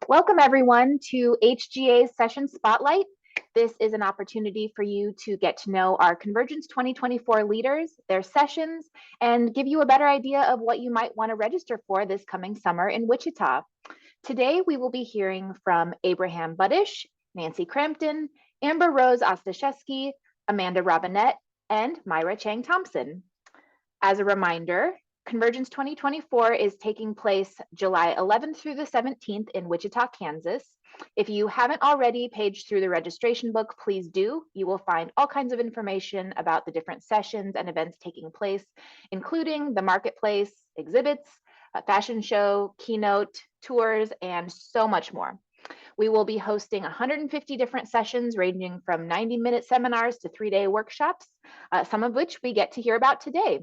Welcome everyone to HGA's Session Spotlight. This is an opportunity for you to get to know our Convergence 2024 leaders, their sessions, and give you a better idea of what you might want to register for this coming summer in Wichita. Today, we will be hearing from Abraham Buddish, Nancy Crampton, Amber Rose Ostaszewski, Amanda Robinette, and Myra Chang Thompson. As a reminder, Convergence 2024 is taking place July 11th through the 17th in Wichita, Kansas. If you haven't already paged through the registration book, please do. You will find all kinds of information about the different sessions and events taking place, including the marketplace, exhibits, a fashion show, keynote, tours, and so much more. We will be hosting 150 different sessions ranging from 90-minute seminars to 3-day workshops, some of which we get to hear about today.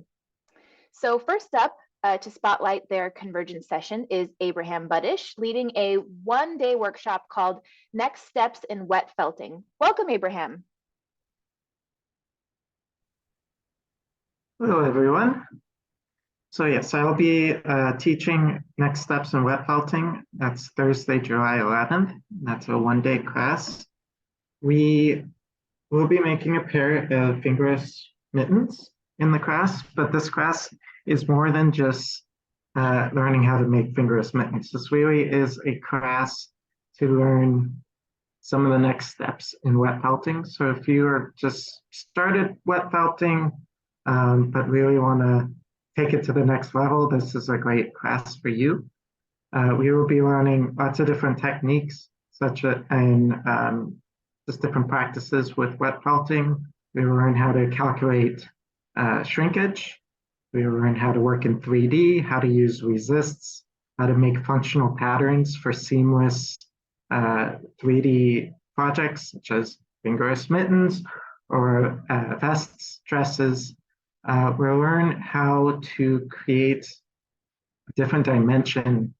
So first up to spotlight their Convergence session is Abraham Buddish, leading a one-day workshop called Next Steps in Wet Felting. Welcome, Abraham. Hello, everyone. So yes, I'll be teaching Next Steps in Wet Felting. That's Thursday, July 11th. That's a one-day class. We will be making a pair of fingerless mittens in the class, but this class is more than just learning how to make fingerless mittens. This really is a class to learn some of the next steps in wet felting. So if you are just started wet felting, but really want to take it to the next level, this is a great class for you. We will be learning lots of different techniques, such as just different practices with wet felting. We will learn how to calculate shrinkage. We will learn how to work in 3D, how to use resists, how to make functional patterns for seamless 3D projects, such as fingerless mittens or vests, dresses. We'll learn how to create a different dimension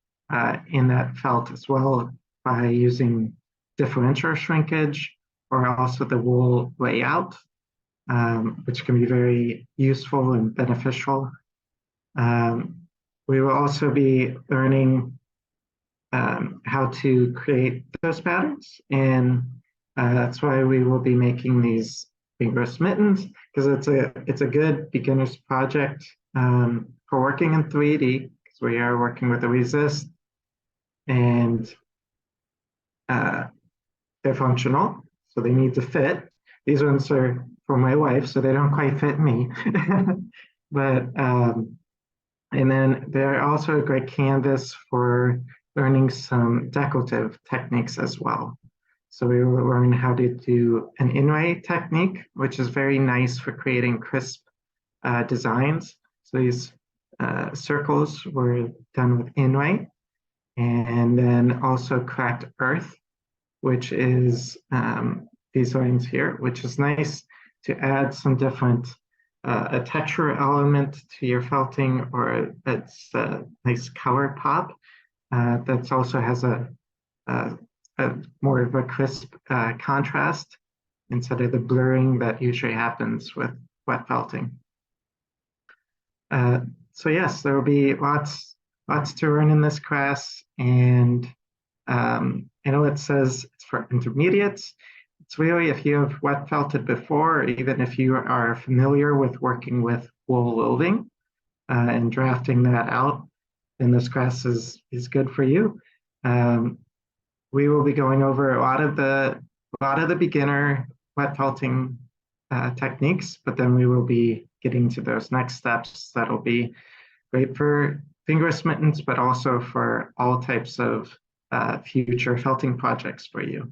in that felt as well by using differential shrinkage or also the wool layout. Which can be very useful and beneficial. We will also be learning how to create those patterns, and that's why we will be making these fingerless mittens, because it's a good beginner's project for working in 3D, because we are working with a resist, and they're functional, so they need to fit. These ones are for my wife, so they don't quite fit me. But, and then they're also a great canvas for learning some decorative techniques as well. So we will learn how to do an inlay technique, which is very nice for creating crisp designs. So these circles were done with inlay, and then also cracked earth, which is these lines here, which is nice to add some different a texture element to your felting, or it's a nice color pop that also has a more of a crisp contrast instead of the blurring that usually happens with wet felting. So yes, there will be lots to learn in this class, and I know it says it's for intermediates. It's really, if you have wet felted before, or even if you are familiar with working with wool loading and drafting that out, then this class is good for you. We will be going over a lot of the beginner wet felting techniques, but then we will be getting to those next steps that'll be great for fingerless mittens, but also for all types of future felting projects for you.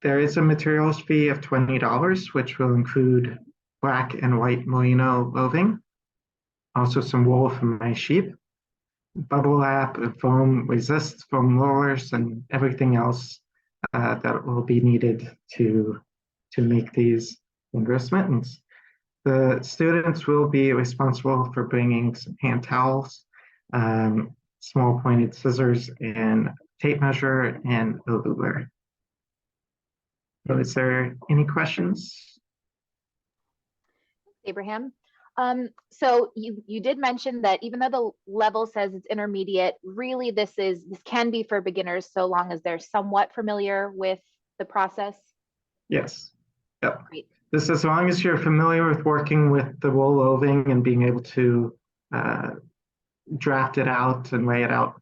There is a materials fee of $20, which will include black and white merino woven, also some wool from my sheep, bubble wrap, foam resist, foam rollers, and everything else that will be needed to make these fingerless mittens. The students will be responsible for bringing some hand towels, small pointed scissors, and tape measure, and a ruler. So is there any questions? Abraham, So you did mention that even though the level says it's intermediate, really this can be for beginners so long as they're somewhat familiar with the process. Yes. Yep. Great. This, as long as you're familiar with working with the wool oving and being able to draft it out and lay it out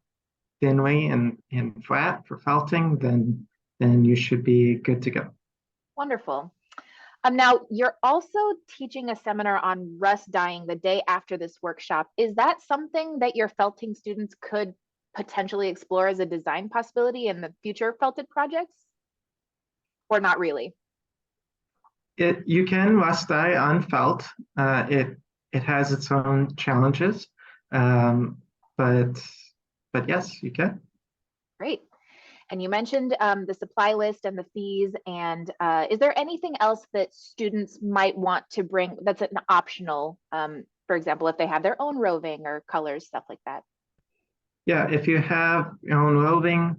thinly and flat for felting, then you should be good to go. Wonderful. Now, you're also teaching a seminar on rust dyeing the day after this workshop. Is that something that your felting students could potentially explore as a design possibility in the future felted projects? Or not really? You can rust dye on felt. It has its own challenges, but yes, you can. Great. And you mentioned the supply list and the fees. And is there anything else that students might want to bring that's an optional, for example, if they have their own roving or colors, stuff like that? Yeah, if you have your own roving,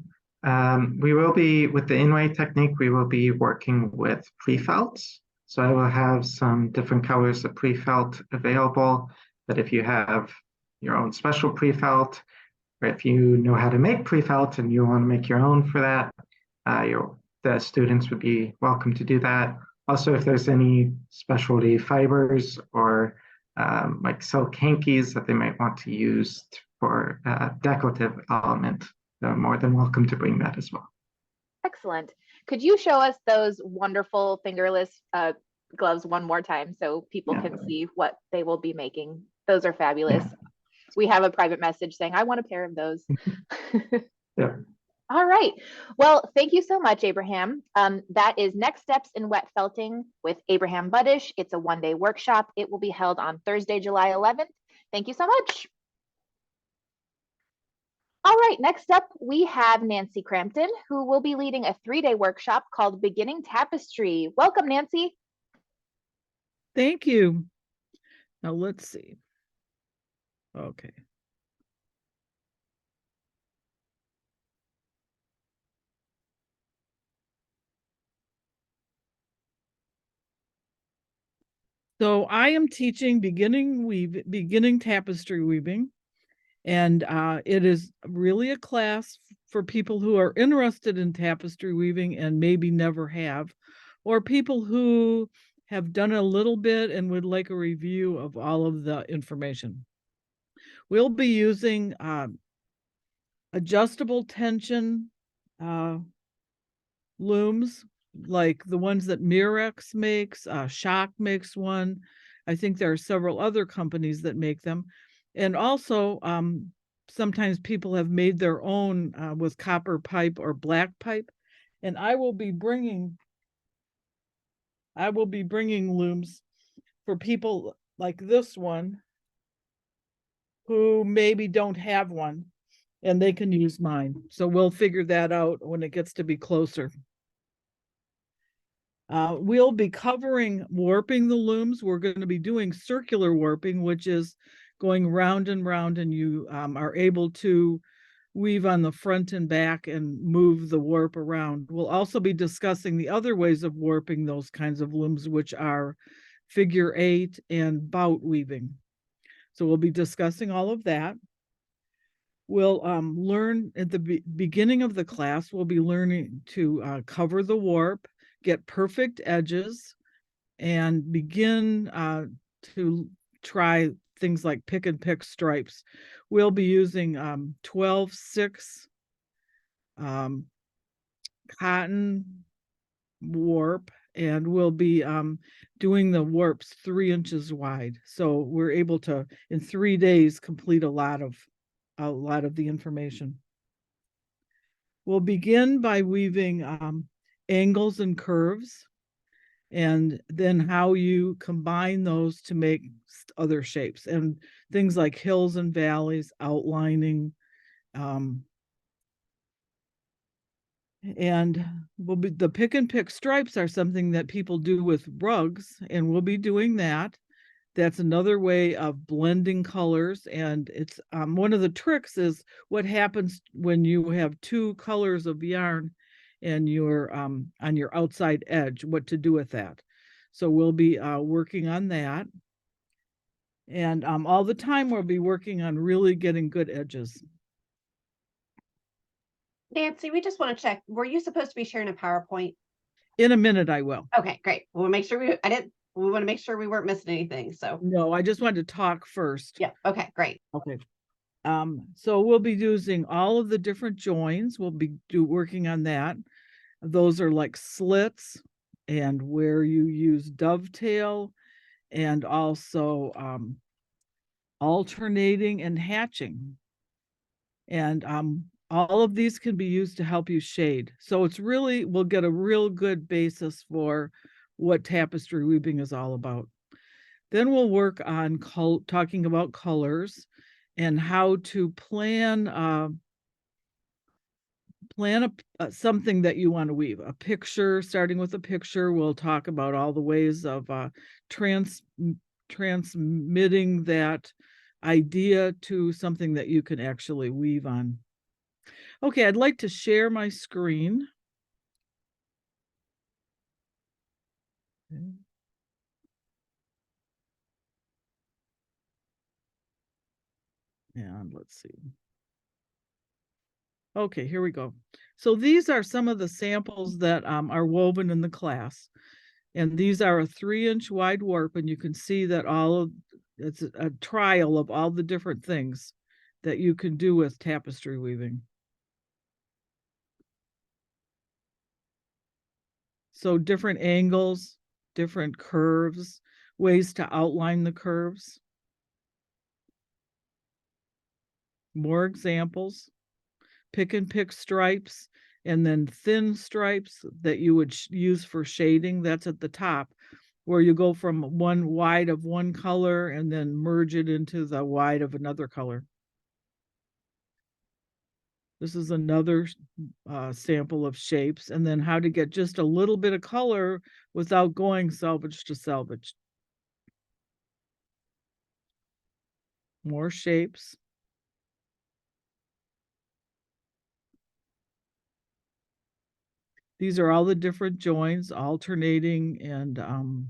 we will be, with the inlay technique, we will be working with pre-felts. So I will have some different colors of pre-felt available, but if you have your own special pre-felt, or if you know how to make pre-felt and you want to make your own for that, the students would be welcome to do that. Also, if there's any specialty fibers or like silk hankies that they might want to use for decorative element, they're more than welcome to bring that as well. Excellent. Could you show us those wonderful fingerless gloves one more time so people can see what they will be making? Those are fabulous. Yeah. We have a private message saying, I want a pair of those. Yeah. All right. Well, thank you so much, Abraham. That is Next Steps in Wet Felting with Abraham Buddish. It's a one-day workshop. It will be held on Thursday, July 11th. Thank you so much. All right, next up, we have Nancy Crampton, who will be leading a 3-day workshop called Beginning Tapestry. Welcome, Nancy. Thank you. Now let's see. Okay. So I am teaching beginning tapestry weaving. And it is really a class for people who are interested in tapestry weaving and maybe never have, or people who have done a little bit and would like a review of all of the information. We'll be using adjustable tension looms, like the ones that Myra makes. Shock makes one. I think there are several other companies that make them. And also, sometimes people have made their own with copper pipe or black pipe. And I will be bringing looms for people like this one who maybe don't have one, and they can use mine. So we'll figure that out when it gets to be closer. We'll be covering warping the looms. We're going to be doing circular warping, which is going round and round, and you are able to weave on the front and back and move the warp around. We'll also be discussing the other ways of warping those kinds of looms, which are figure 8 and bout weaving. So we'll be discussing all of that. We'll learn at the beginning of the class, we'll be learning to cover the warp, get perfect edges, and begin to try things like pick and pick stripes. We'll be using 12/6 cotton warp, and we'll be doing the warps 3 inches wide. So we're able to, in 3 days, complete a lot of the information. We'll begin by weaving angles and curves, and then how you combine those to make other shapes, and things like hills and valleys, outlining, and the pick and pick stripes are something that people do with rugs, and we'll be doing that. That's another way of blending colors, and it's one of the tricks is what happens when you have 2 colors of yarn and you're on your outside edge, what to do with that. So we'll be working on that. And all the time we'll be working on really getting good edges. Nancy, we just want to check. Were you supposed to be sharing a PowerPoint? In a minute, I will. Okay, great. We'll make sure we want to make sure we weren't missing anything. So No, I just wanted to talk first. yeah, okay, great. Okay. So we'll be using all of the different joins. We'll be working on that. Those are like slits and where you use dovetail and also alternating and hatching. And all of these can be used to help you shade. So it's really, we'll get a real good basis for what tapestry weaving is all about. Then we'll work on talking about colors and how to plan something that you want to weave. A picture, starting with a picture, we'll talk about all the ways of transmitting that idea to something that you can actually weave on. Okay, I'd like to share my screen. Okay. And let's see. Okay, here we go. So these are some of the samples that are woven in the class. And these are a 3-inch wide warp, and you can see that it's a trial of all the different things that you can do with tapestry weaving. So different angles, different curves, ways to outline the curves. More examples, pick and pick stripes, and then thin stripes that you would use for shading. That's at the top, where you go from one wide of one color and then merge it into the wide of another color. This is another sample of shapes, and then how to get just a little bit of color without going selvage to selvage. More shapes. These are all the different joins, alternating and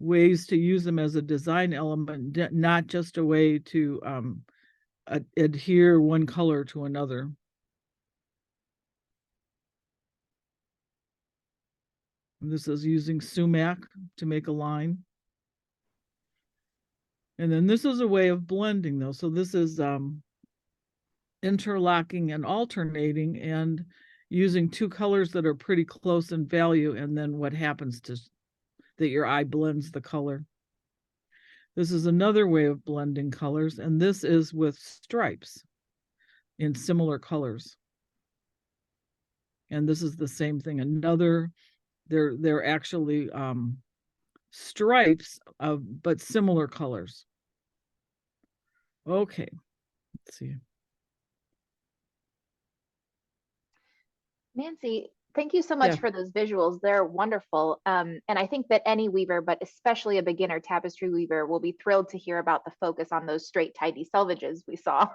ways to use them as a design element, not just a way to adhere one color to another. And this is using sumac to make a line. And then this is a way of blending though. So this is interlocking and alternating and using two colors that are pretty close in value, and then what happens to that your eye blends the color. This is another way of blending colors, and this is with stripes in similar colors. And this is the same thing. Another, they're actually stripes of but similar colors. Okay, let's see. Nancy, thank you so much for those visuals. They're wonderful. And I think that any weaver, but especially a beginner tapestry weaver, will be thrilled to hear about the focus on those straight, tidy selvages we saw.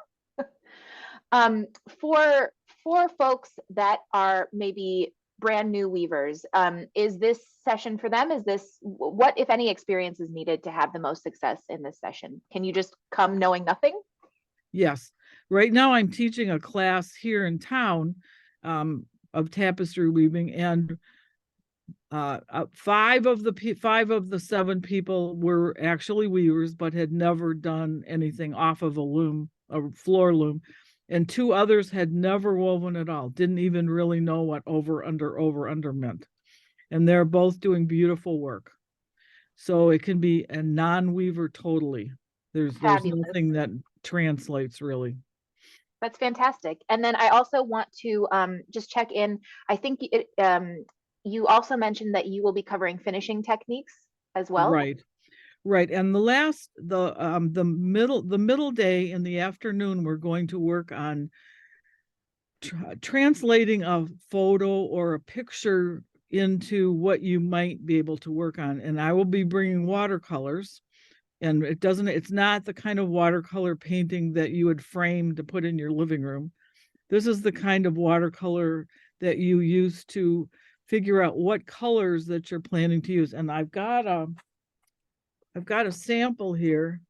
For folks that are maybe brand new weavers, is this session for them? Is this, what, if any, experience is needed to have the most success in this session? Can you just come knowing nothing? Yes. Right now I'm teaching a class here in town of tapestry weaving, and 5 of the 7 people were actually weavers but had never done anything off of a loom, a floor loom, and 2 others had never woven at all, didn't even really know what over under meant, and they're both doing beautiful work. So it can be a non-weaver totally. There's nothing that translates really. That's fantastic. And then I also want to just check in. I think you also mentioned that you will be covering finishing techniques as well. Right. And the middle day in the afternoon, we're going to work on translating a photo or a picture into what you might be able to work on. And I will be bringing watercolors. And it's not the kind of watercolor painting that you would frame to put in your living room. This is the kind of watercolor that you use to figure out what colors that you're planning to use. And I've got I've got a sample here.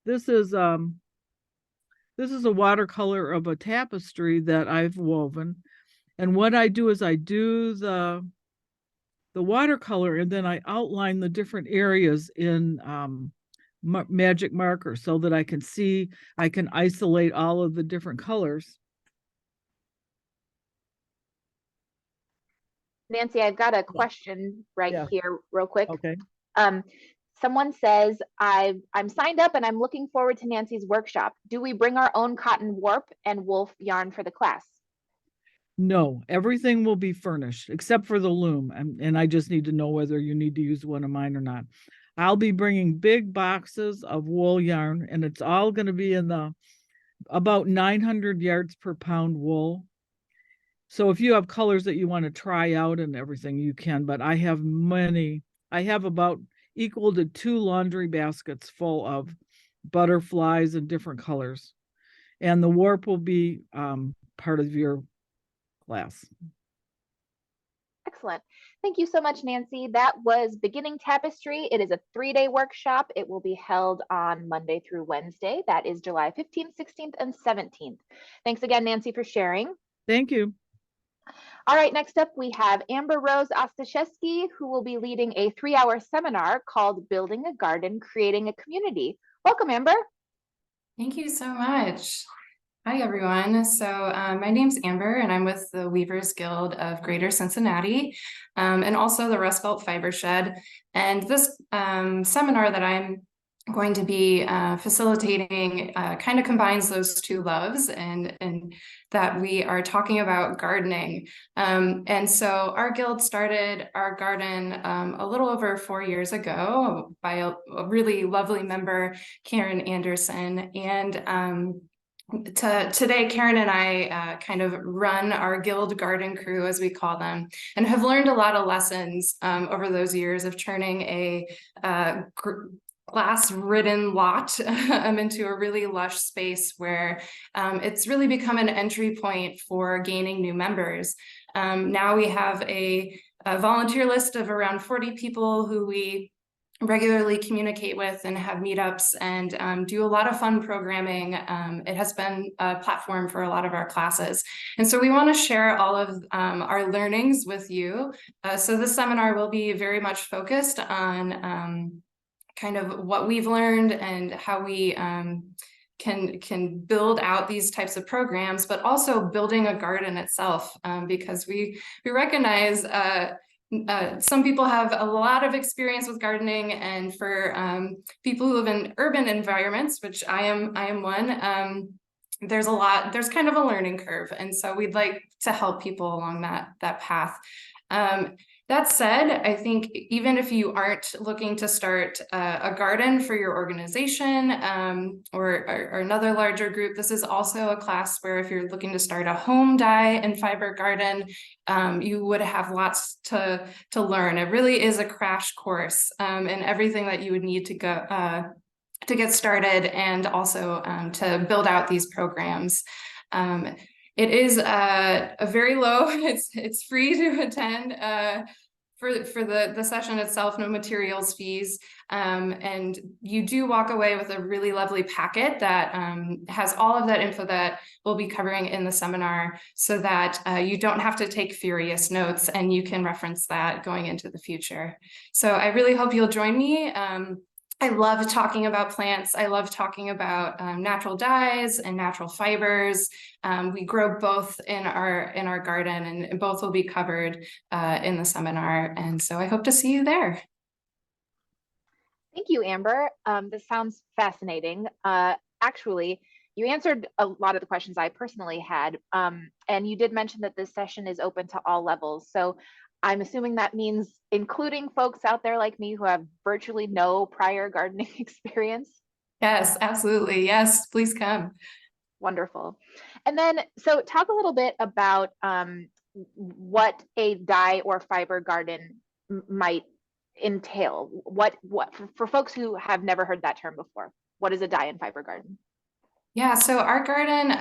This is a watercolor of a tapestry that I've woven. And what I do is I do the watercolor, and then I outline the different areas in magic marker so that I can isolate all of the different colors. Nancy, I've got a question right Yeah. here real quick. Okay. Someone says, I'm signed up and I'm looking forward to Nancy's workshop. Do we bring our own cotton warp and wolf yarn for the class? No, everything will be furnished except for the loom. And I just need to know whether you need to use one of mine or not. I'll be bringing big boxes of wool yarn, and it's all going to be in the about 900 yards per pound wool. So if you have colors that you want to try out and everything, you can, but I have about equal to 2 laundry baskets full of butterflies and different colors. And the warp will be part of your class. Excellent. Thank you so much, Nancy. That was Beginning Tapestry. It is a 3-day workshop. It will be held on Monday through Wednesday. That is July 15th, 16th, and 17th. Thanks again, Nancy, for sharing. Thank you. All right, next up we have Amber Rose Ostaszewski, who will be leading a 3-hour seminar called Building a Garden, Creating a Community. Welcome, Amber. Thank you so much. Hi, everyone. So my name's Amber, and I'm with the Weavers Guild of Greater Cincinnati, and also the Rust Belt Fiber Shed. And this seminar that I'm going to be facilitating kind of combines those two loves, and that we are talking about gardening. And so our guild started our garden a little over 4 years ago by a really lovely member, Karen Anderson. And today, Karen and I kind of run our guild garden crew, as we call them, and have learned a lot of lessons over those years of turning a glass-ridden lot into a really lush space where it's really become an entry point for gaining new members. Now we have a volunteer list of around 40 people who we regularly communicate with and have meetups and do a lot of fun programming. It has been a platform for a lot of our classes. And so we want to share all of our learnings with you. So this seminar will be very much focused on kind of what we've learned and how we can build out these types of programs, but also building a garden itself, because we recognize some people have a lot of experience with gardening, and for people who live in urban environments, which I am one, there's kind of a learning curve. And so we'd like to help people along that path. That said, I think even if you aren't looking to start a garden for your organization or another larger group, this is also a class where if you're looking to start a home dye and fiber garden, you would have lots to learn. It really is a crash course in everything that you would need to get started, and also to build out these programs. It is a very low, it's free to attend for the session itself, no materials fees. And you do walk away with a really lovely packet that has all of that info that we'll be covering in the seminar, so that you don't have to take furious notes and you can reference that going into the future. So I really hope you'll join me. I love talking about plants. I love talking about natural dyes and natural fibers. We grow both in our garden, and both will be covered in the seminar. And so I hope to see you there. Thank you, Amber. This sounds fascinating. Actually, you answered a lot of the questions I personally had, and you did mention that this session is open to all levels. So I'm assuming that means including folks out there like me who have virtually no prior gardening experience. Yes, absolutely. Yes, please come. Wonderful. And then, so talk a little bit about what a dye or fiber garden might entail. What for folks who have never heard that term before, what is a dye and fiber garden? Yeah, so our garden,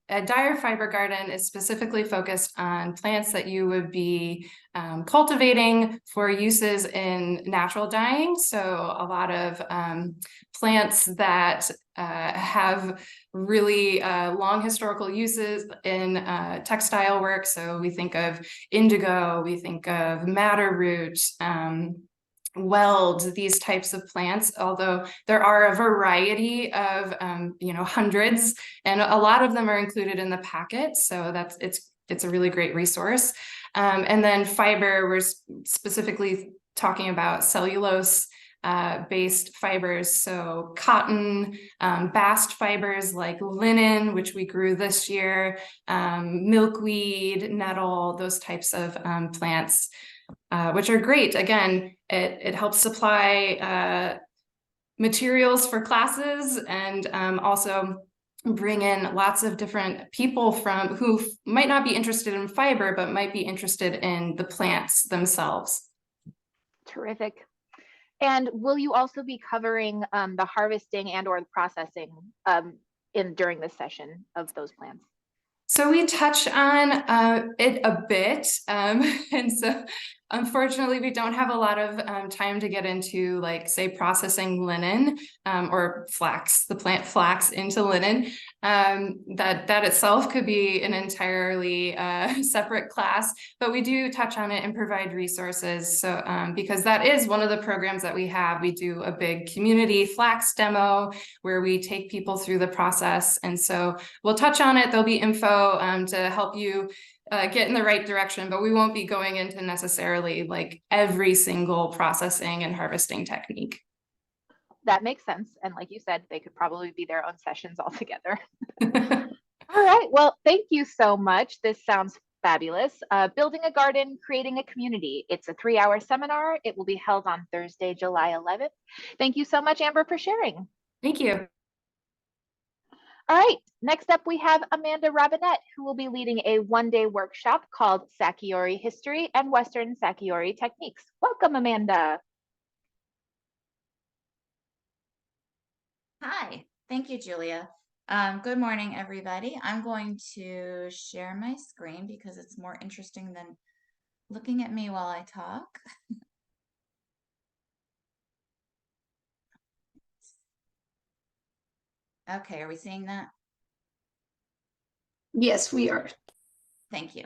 a dyer fiber garden, is specifically focused on plants that you would be cultivating for uses in natural dyeing. So a lot of plants that have really long historical uses in textile work. So we think of indigo, we think of madder root, weld, these types of plants, although there are a variety of hundreds, and a lot of them are included in the packet, so it's a really great resource. And then fiber, we're specifically talking about cellulose based fibers, so cotton, bast fibers like linen, which we grew this year, milkweed, nettle, those types of plants, which are great. Again, it helps supply materials for classes, and also bring in lots of different people from who might not be interested in fiber, but might be interested in the plants themselves. Terrific. And will you also be covering the harvesting and or the processing during this session of those plants? So we touch on it a bit, and so unfortunately we don't have a lot of time to get into, like, say, processing linen or flax, the plant flax into linen. That itself could be an entirely separate class, but we do touch on it and provide resources. So because that is one of the programs that we have, we do a big community flax demo where we take people through the process, and so we'll touch on it. There'll be info to help you get in the right direction, but we won't be going into necessarily like every single processing and harvesting technique. That makes sense. And like you said, they could probably be their own sessions altogether. All right. Well, thank you so much. This sounds fabulous. Building a garden, creating a community. It's a 3-hour seminar. It will be held on Thursday, July 11th. Thank you so much, Amber, for sharing. Thank you. All right, next up we have Amanda Robinette, who will be leading a one-day workshop called Sakiori History and Western Sakiori Techniques. Welcome, Amanda. Hi, thank you, Julia. Good morning, everybody. I'm going to share my screen because it's more interesting than looking at me while I talk. Okay, are we seeing that? Yes, we are. Thank you.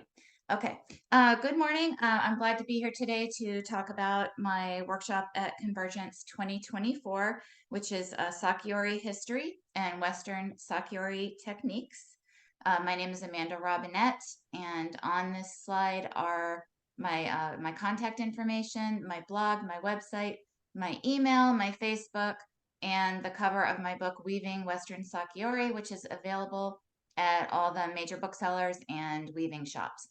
Okay, good morning. I'm glad to be here today to talk about my workshop at Convergence 2024, which is Sakiori History and Western Sakiori Techniques. My name is Amanda Robinette, and on this slide are my contact information, my blog, my website, my email, my Facebook, and the cover of my book, Weaving Western Sakiori, which is available at all the major booksellers and weaving shops.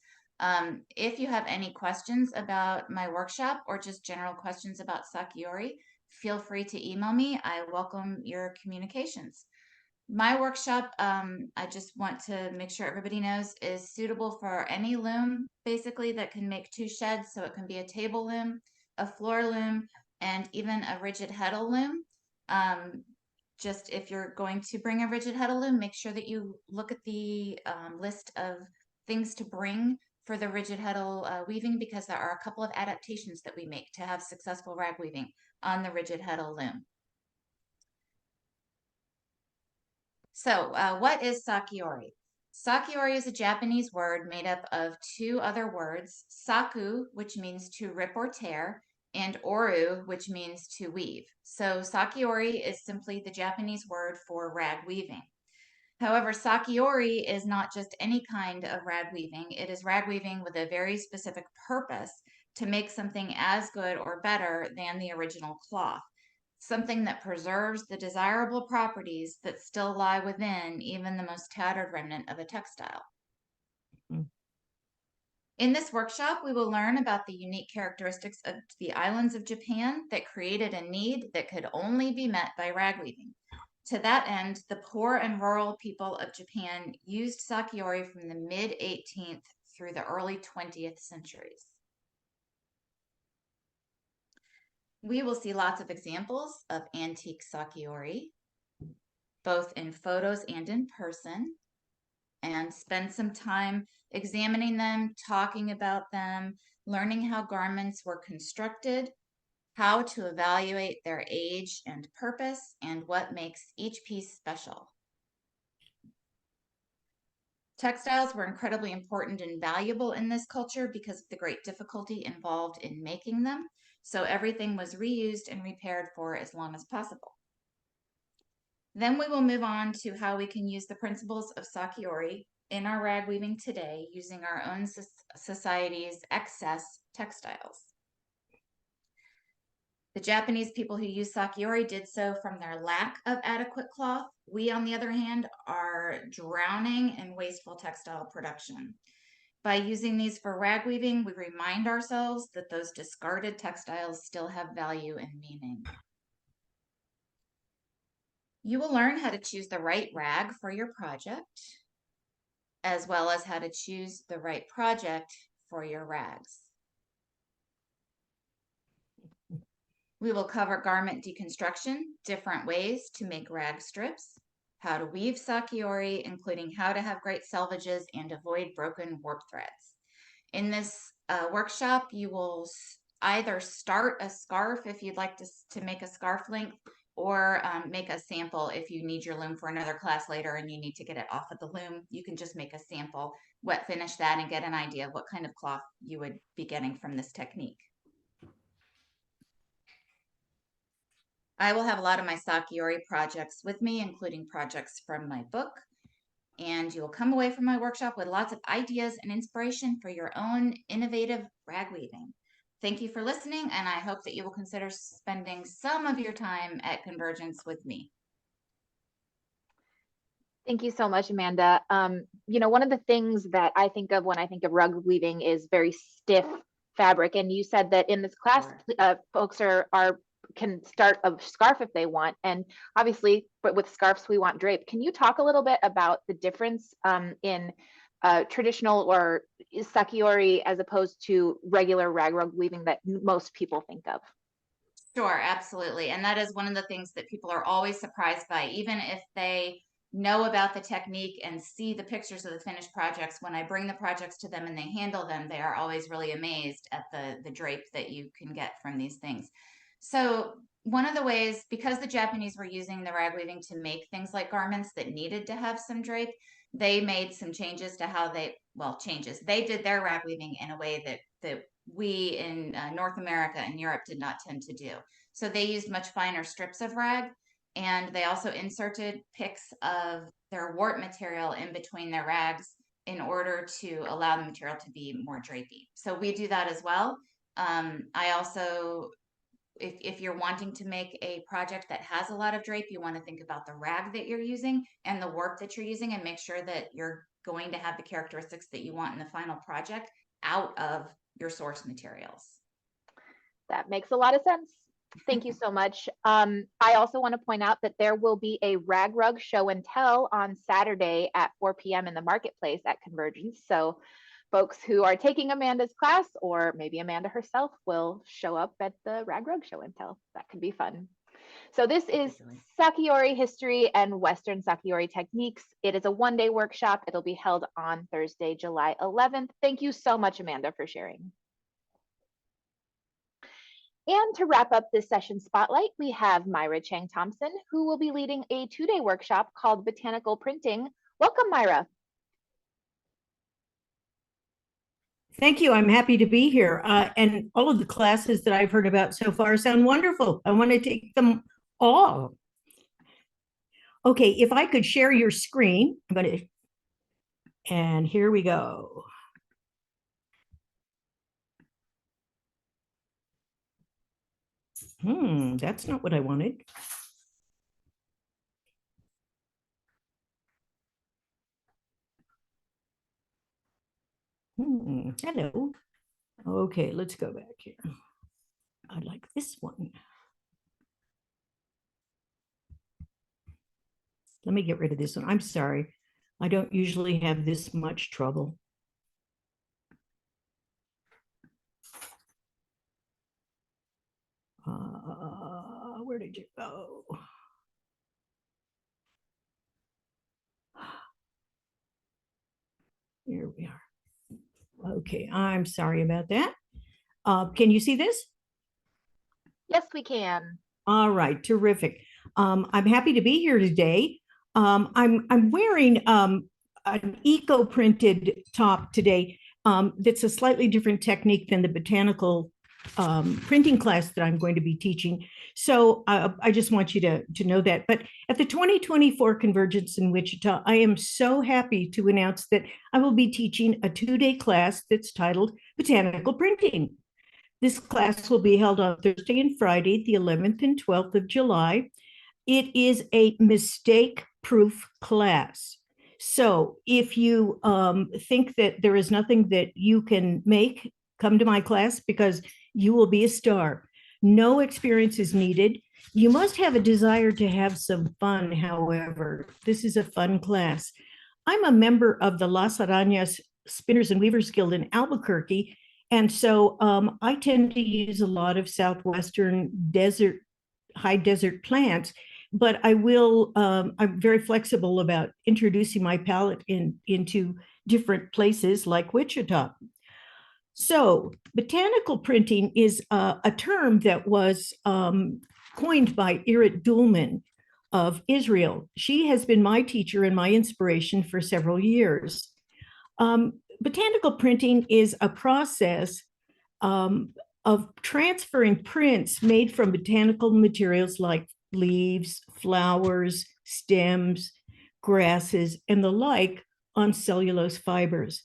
If you have any questions about my workshop or just general questions about Sakiori, feel free to email me. I welcome your communications. My workshop, I just want to make sure everybody knows, is suitable for any loom, basically, that can make 2 sheds. So it can be a table loom, a floor loom, and even a rigid heddle loom. Just if you're going to bring a rigid heddle loom, make sure that you look at the list of things to bring for the rigid heddle weaving, because there are a couple of adaptations that we make to have successful rag weaving on the rigid heddle loom. So what is Sakiori? Sakiori is a Japanese word made up of 2 other words, saku, which means to rip or tear, and oru, which means to weave. So Sakiori is simply the Japanese word for rag weaving. However, Sakiori is not just any kind of rag weaving. It is rag weaving with a very specific purpose to make something as good or better than the original cloth. Something that preserves the desirable properties that still lie within even the most tattered remnant of a textile. In this workshop, we will learn about the unique characteristics of the islands of Japan that created a need that could only be met by rag weaving. To that end, the poor and rural people of Japan used Sakiori from the mid-18th through the early 20th centuries. We will see lots of examples of antique Sakiori. both in photos and in person, and spend some time examining them, talking about them, learning how garments were constructed, how to evaluate their age and purpose, and what makes each piece special. Textiles were incredibly important and valuable in this culture because of the great difficulty involved in making them. So everything was reused and repaired for as long as possible. Then we will move on to how we can use the principles of Sakiori in our rag weaving today using our own society's excess textiles. The Japanese people who use Sakiori did so from their lack of adequate cloth. We, on the other hand, are drowning in wasteful textile production. By using these for rag weaving, we remind ourselves that those discarded textiles still have value and meaning. You will learn how to choose the right rag for your project, as well as how to choose the right project for your rags. We will cover garment deconstruction, different ways to make rag strips, how to weave Sakiori, including how to have great selvages and avoid broken warp threads. In this workshop, you will either start a scarf if you'd like to make a scarf length, or make a sample if you need your loom for another class later and you need to get it off of the loom. You can just make a sample, wet finish that, and get an idea of what kind of cloth you would be getting from this technique. I will have a lot of my Sakiori projects with me, including projects from my book, and you'll come away from my workshop with lots of ideas and inspiration for your own innovative rag weaving. Thank you for listening, and I hope that you will consider spending some of your time at Convergence with me. Thank you so much, Amanda. One of the things that I think of when I think of rug weaving is very stiff fabric. And you said that in this class, folks can start a scarf if they want. And obviously, but with scarves, we want drape. Can you talk a little bit about the difference in traditional or Sakiori as opposed to regular rag rug weaving that most people think of? Sure, absolutely. And that is one of the things that people are always surprised by, even if they know about the technique and see the pictures of the finished projects. When I bring the projects to them and they handle them, they are always really amazed at the drape that you can get from these things. So one of the ways, because the Japanese were using the rag weaving to make things like garments that needed to have some drape, they made some changes to how they did their rag weaving in a way that we in North America and Europe did not tend to do. So they used much finer strips of rag, and they also inserted picks of their warp material in between their rags in order to allow the material to be more drapey. So we do that as well. I also, if you're wanting to make a project that has a lot of drape, you want to think about the rag that you're using and the warp that you're using, and make sure that you're going to have the characteristics that you want in the final project out of your source materials. That makes a lot of sense. Thank you so much. I also want to point out that there will be a rag rug show and tell on Saturday at 4 p.m. in the marketplace at Convergence. So folks who are taking Amanda's class, or maybe Amanda herself, will show up at the rag rug show and tell. That could be fun. So this is Sakiori history and Western Sakiori techniques. It is a one-day workshop. It'll be held on Thursday, July 11th. Thank you so much, Amanda, for sharing. And to wrap up this session spotlight, we have Myra Chang Thompson, who will be leading a two-day workshop called Botanical Printing. Welcome, Myra. Thank you. I'm happy to be here. And all of the classes that I've heard about so far sound wonderful. I want to take them all. Okay, if I could share your screen, I'm going to, and here we go. That's not what I wanted. Hello. Okay, let's go back here. I like this one. Let me get rid of this one. I'm sorry. I don't usually have this much trouble. Where did you go? Here we are. Okay, I'm sorry about that. Can you see this? Yes, we can. All right, terrific. I'm happy to be here today. I'm wearing an eco-printed top today. That's a slightly different technique than the botanical printing class that I'm going to be teaching. So I just want you to know that. But at the 2024 Convergence in Wichita, I am so happy to announce that I will be teaching a 2-day class that's titled Botanical Printing. This class will be held on Thursday and Friday, the 11th and 12th of July. It is a mistake-proof class. So if you think that there is nothing that you can make, come to my class because you will be a star. No experience is needed. You must have a desire to have some fun, however. This is a fun class. I'm a member of the Las Arañas Spinners and Weavers Guild in Albuquerque, and so I tend to use a lot of southwestern desert, high desert plants, but I'm very flexible about introducing my palette into different places like Wichita. So botanical printing is a term that was coined by Irit Dulman of Israel. She has been my teacher and my inspiration for several years. Botanical printing is a process of transferring prints made from botanical materials like leaves, flowers, stems, grasses, and the like on cellulose fibers.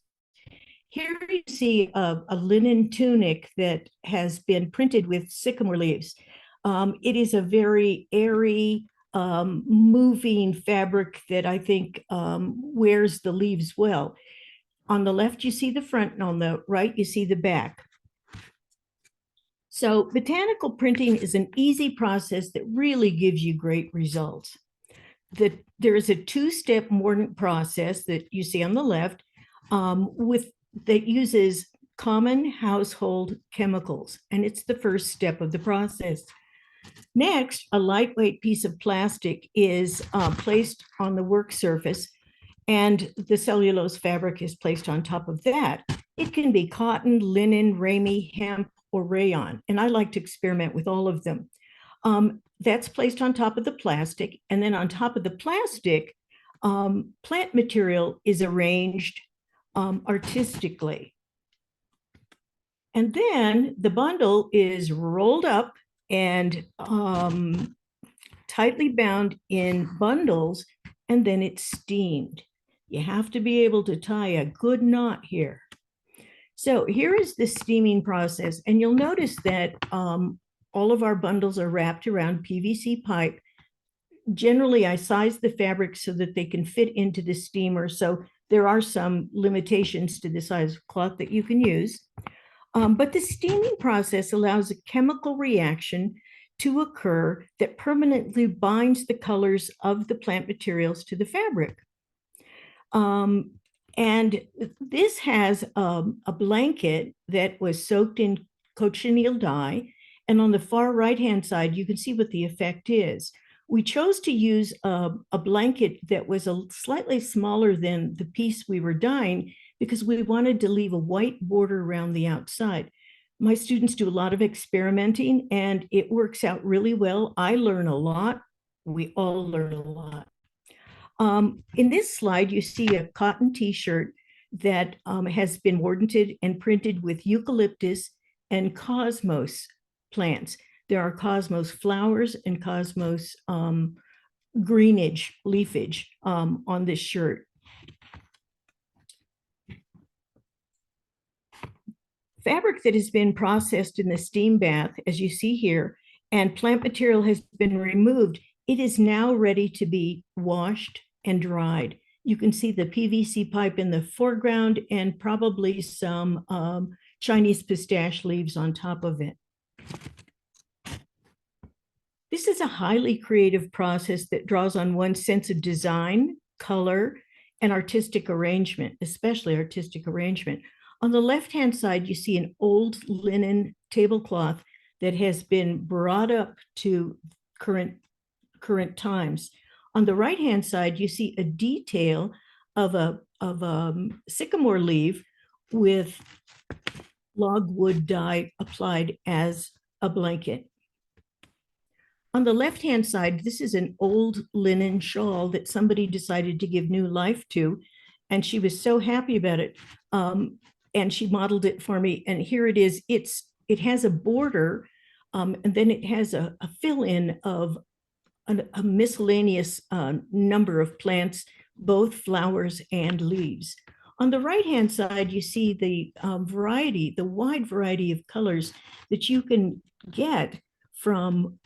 Here you see a linen tunic that has been printed with sycamore leaves. It is a very airy, moving fabric that I think wears the leaves well. On the left, you see the front, and on the right, you see the back. So botanical printing is an easy process that really gives you great results. There is a 2-step mordant process that you see on the left that uses common household chemicals, and it's the first step of the process. Next, a lightweight piece of plastic is placed on the work surface, and the cellulose fabric is placed on top of that. It can be cotton, linen, ramie, hemp, or rayon, and I like to experiment with all of them. That's placed on top of the plastic, and then on top of the plastic, plant material is arranged artistically. And then the bundle is rolled up and tightly bound in bundles, and then it's steamed. You have to be able to tie a good knot here. So here is the steaming process, and you'll notice that all of our bundles are wrapped around PVC pipe. Generally, I size the fabric so that they can fit into the steamer, so there are some limitations to the size of cloth that you can use. But the steaming process allows a chemical reaction to occur that permanently binds the colors of the plant materials to the fabric. And this has a blanket that was soaked in cochineal dye. And on the far right-hand side, you can see what the effect is. We chose to use a blanket that was slightly smaller than the piece we were dyeing because we wanted to leave a white border around the outside. My students do a lot of experimenting, and it works out really well. I learn a lot. We all learn a lot. In this slide, you see a cotton t-shirt that has been warranted and printed with eucalyptus and cosmos plants. There are cosmos flowers and cosmos greenage, leafage on this shirt. Fabric that has been processed in the steam bath, as you see here, and plant material has been removed, it is now ready to be washed and dried. You can see the PVC pipe in the foreground and probably some Chinese pistache leaves on top of it. This is a highly creative process that draws on one's sense of design, color, and artistic arrangement, especially artistic arrangement. On the left-hand side, you see an old linen tablecloth that has been brought up to current times. On the right-hand side, you see a detail of a sycamore leaf with logwood dye applied as a blanket. On the left-hand side, this is an old linen shawl that somebody decided to give new life to, and she was so happy about it. And she modeled it for me, and here it is. It has a border, and then it has a fill-in of a miscellaneous number of plants, both flowers and leaves. On the right-hand side, you see the wide variety of colors that you can get from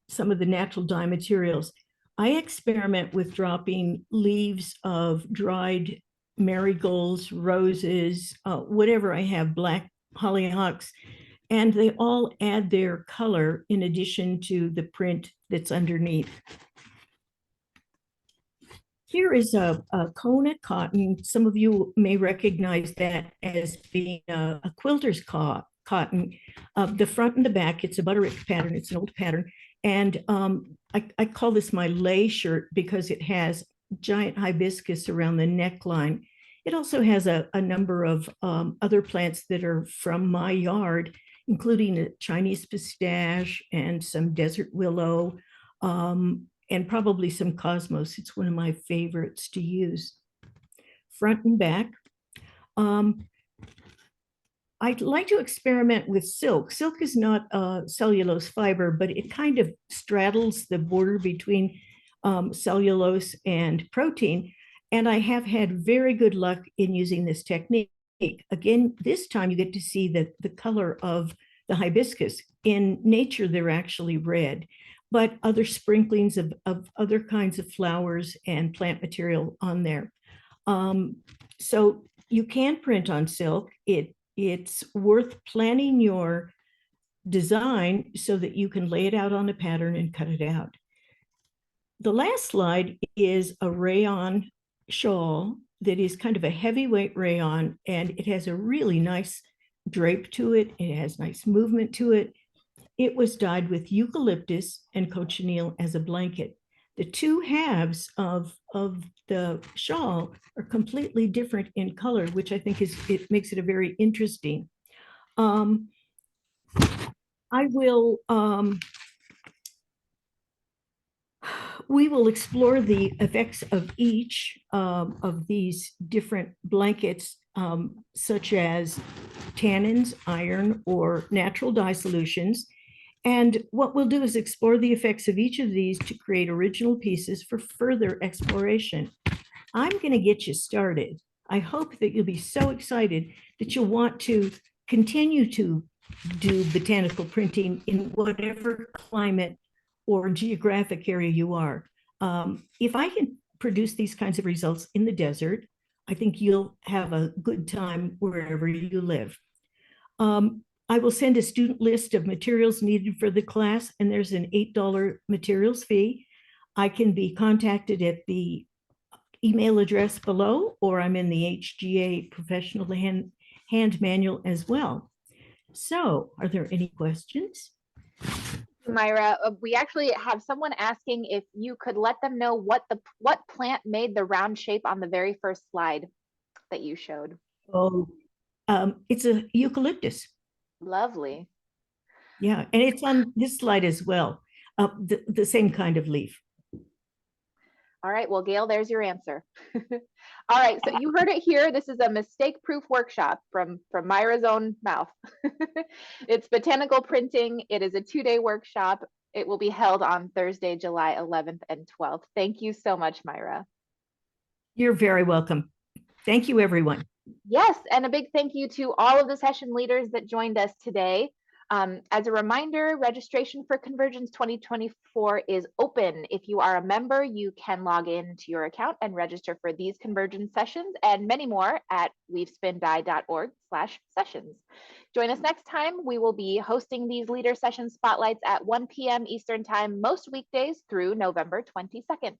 some of the natural dye materials. I experiment with dropping leaves of dried marigolds, roses, whatever I have, black hollyhocks, and they all add their color in addition to the print that's underneath. Here is a Kona cotton. Some of you may recognize that as being a quilter's cotton. The front and the back, it's a butterick pattern. It's an old pattern. And I call this my lay shirt because it has giant hibiscus around the neckline. It also has a number of other plants that are from my yard, including a Chinese pistache and some desert willow, and probably some cosmos. It's one of my favorites to use. Front and back. I'd like to experiment with silk. Silk is not cellulose fiber, but it kind of straddles the border between cellulose and protein. And I have had very good luck in using this technique. Again, this time you get to see the color of the hibiscus. In nature, they're actually red, but other sprinklings of other kinds of flowers and plant material on there. So you can print on silk. It's worth planning your design so that you can lay it out on a pattern and cut it out. The last slide is a rayon shawl that is kind of a heavyweight rayon, and it has a really nice drape to it. It has nice movement to it. It was dyed with eucalyptus and cochineal as a blanket. The two halves of the shawl are completely different in color, which I think makes it a very interesting. We will explore the effects of each of these different blankets, such as tannins, iron, or natural dye solutions. And what we'll do is explore the effects of each of these to create original pieces for further exploration. I'm going to get you started. I hope that you'll be so excited that you'll want to continue to do botanical printing in whatever climate or geographic area you are. If I can produce these kinds of results in the desert, I think you'll have a good time wherever you live. I will send a student list of materials needed for the class, and there's an $8 materials fee. I can be contacted at the email address below, or I'm in the HGA professional hand manual as well. So, are there any questions? Myra, we actually have someone asking if you could let them know what plant made the round shape on the very first slide that you showed. Oh, it's a eucalyptus. Lovely. Yeah, and it's on this slide as well. The same kind of leaf. All right, well, Gail, there's your answer. All right, so you heard it here. This is a mistake-proof workshop from Myra's own mouth. It's botanical printing. It is a 2-day workshop. It will be held on Thursday, July 11th and 12th. Thank you so much, Myra. You're very welcome. Thank you, everyone. Yes, and a big thank you to all of the session leaders that joined us today. As a reminder, registration for Convergence 2024 is open. If you are a member, you can log in to your account and register for these Convergence sessions and many more at weavespindye.org/sessions. Join us next time. We will be hosting these leader session spotlights at 1 p.m. Eastern Time most weekdays through November 22nd.